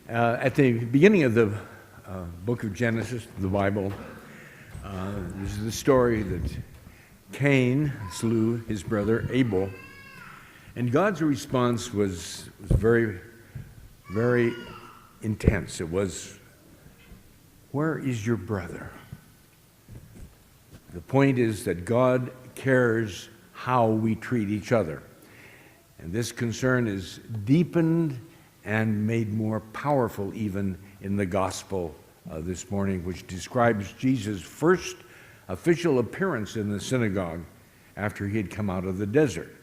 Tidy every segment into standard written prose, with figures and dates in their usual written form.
At the beginning of the book of Genesis, the Bible, there's the story that Cain slew his brother Abel, and God's response was very, very intense. It was, "Where is your brother?" The point is that God cares how we treat each other, and this concern is deepened and made more powerful even in the gospel this morning, which describes Jesus' first official appearance in the synagogue after he had come out of the desert.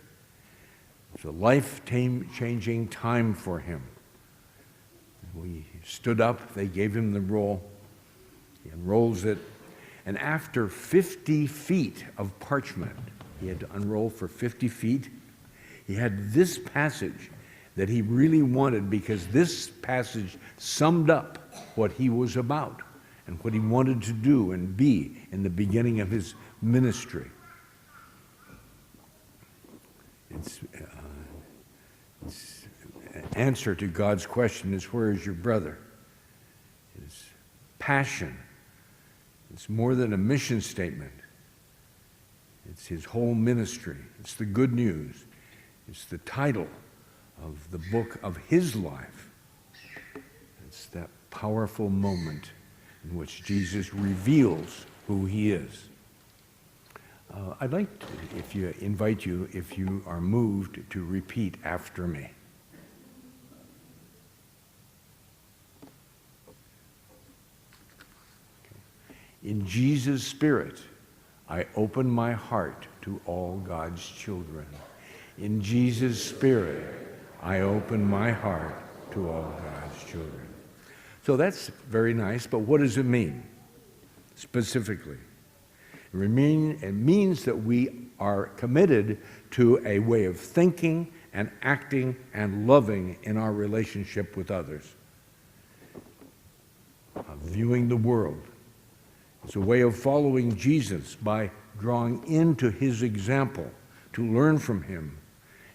It's a life-changing time for him. He stood up, they gave him the roll, he unrolls it, and after 50 feet of parchment, he had to unroll for 50 feet, he had this passage that he really wanted, because this passage summed up what he was about and what he wanted to do and be in the beginning of his ministry. Its answer to God's question is, "Where is your brother?" His passion. It's more than a mission statement. It's his whole ministry. It's the good news. It's the title of the book of his life. It's that powerful moment in which Jesus reveals who he is. I'd like to invite you, if you are moved, to repeat after me. In Jesus' Spirit, I open my heart to all God's children. In Jesus' Spirit, I open my heart to all God's children. So that's very nice, but what does it mean specifically? It means that we are committed to a way of thinking and acting and loving in our relationship with others, viewing the world. It's a way of following Jesus by drawing into his example to learn from him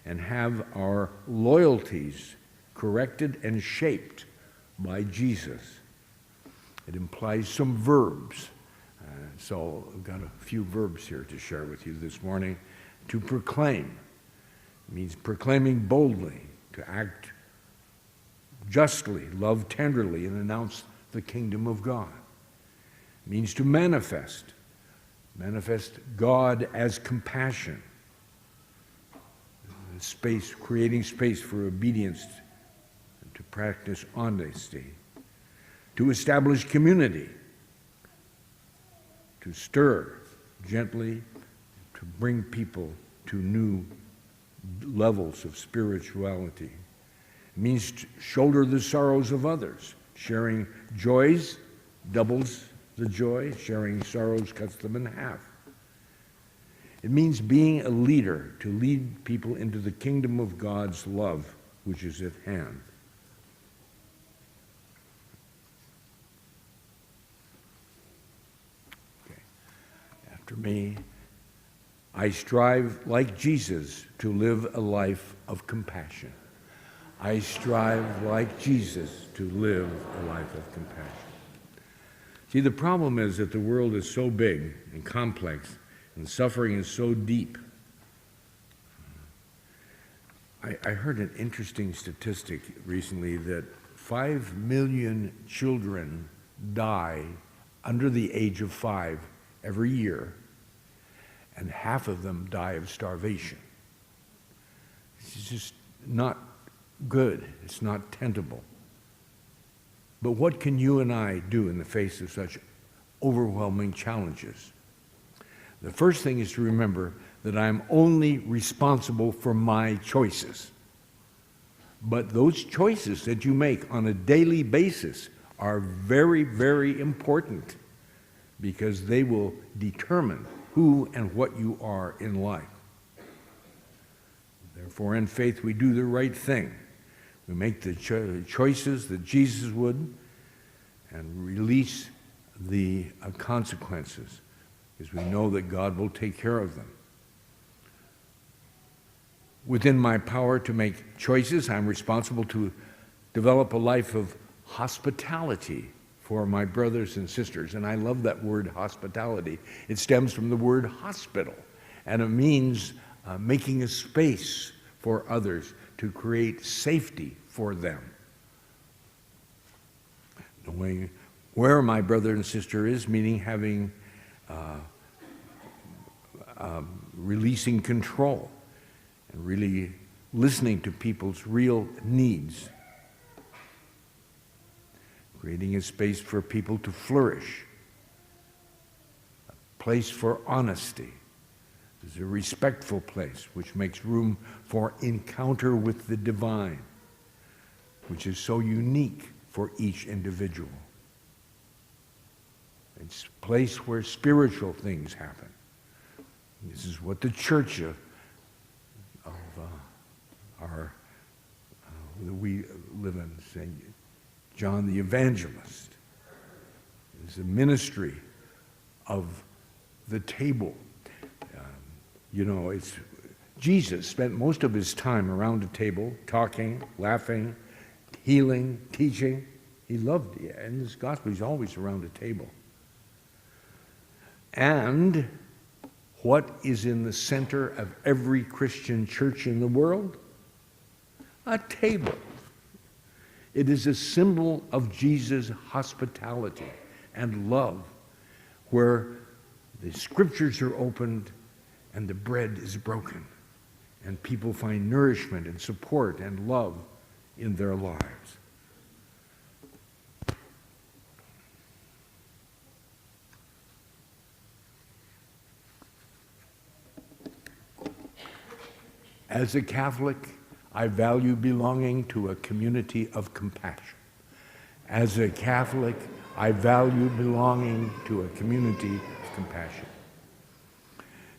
and have our loyalties corrected and shaped by Jesus. It implies some verbs. So I've got a few verbs here to share with you this morning. To proclaim means proclaiming boldly, to act justly, love tenderly, and announce the kingdom of God. It means to manifest God as compassion. Creating space for obedience, to practice honesty, to establish community, to stir gently, to bring people to new levels of spirituality. It means to shoulder the sorrows of others. Sharing joys doubles the joy, sharing sorrows cuts them in half. It means being a leader, to lead people into the kingdom of God's love, which is at hand. Okay. After me, I strive, like Jesus, to live a life of compassion. I strive, like Jesus, to live a life of compassion. See, the problem is that the world is so big and complex, and suffering is so deep. I heard an interesting statistic recently that 5 million children die under the age of 5 every year, and half of them die of starvation. It's just not good. It's not tenable. But what can you and I do in the face of such overwhelming challenges? The first thing is to remember that I'm only responsible for my choices. But those choices that you make on a daily basis are very, very important, because they will determine who and what you are in life. Therefore, in faith, we do the right thing. We make the choices that Jesus would and release the consequences, because we know that God will take care of them. Within my power to make choices, I'm responsible to develop a life of hospitality for my brothers and sisters. And I love that word hospitality. It stems from the word hospital, and it means making a space for others to create safety for them. Knowing where my brother and sister is, meaning having releasing control and really listening to people's real needs. Creating a space for people to flourish. A place for honesty. This is a respectful place which makes room for encounter with the divine, which is so unique for each individual. It's a place where spiritual things happen. This is what the church that we live in, St. John the Evangelist. It's a ministry of the table. It's Jesus spent most of his time around a table, talking, laughing, healing, teaching. He loved it. In his gospel, he's always around a table. And what is in the center of every Christian church in the world? A table. It is a symbol of Jesus' hospitality and love, where the scriptures are opened and the bread is broken, and people find nourishment and support and love in their lives. As a Catholic, I value belonging to a community of compassion. As a Catholic, I value belonging to a community of compassion.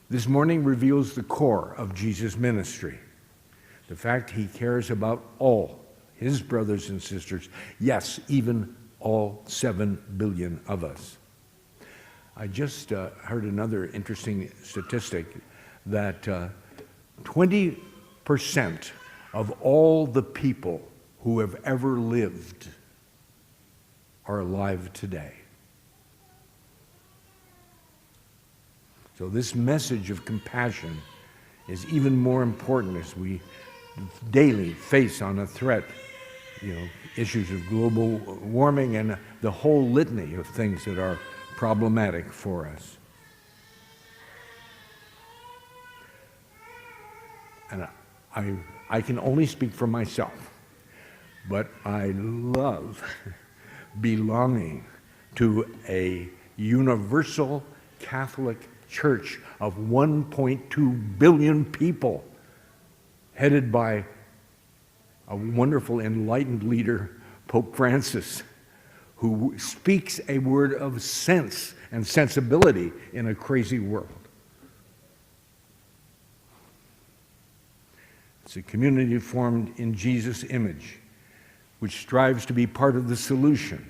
This morning reveals the core of Jesus' ministry, the fact he cares about all his brothers and sisters, yes, even all 7 billion of us. I just heard another interesting statistic that 20% of all the people who have ever lived are alive today. So this message of compassion is even more important as we daily face on a threat, issues of global warming and the whole litany of things that are problematic for us. And I can only speak for myself, but I love belonging to a universal Catholic church of 1.2 billion people, headed by a wonderful enlightened leader, Pope Francis, who speaks a word of sense and sensibility in a crazy world. It's a community formed in Jesus' image, which strives to be part of the solution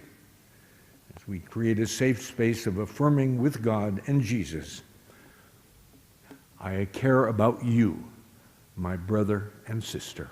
as we create a safe space of affirming with God and Jesus, I care about you, my brother and sister.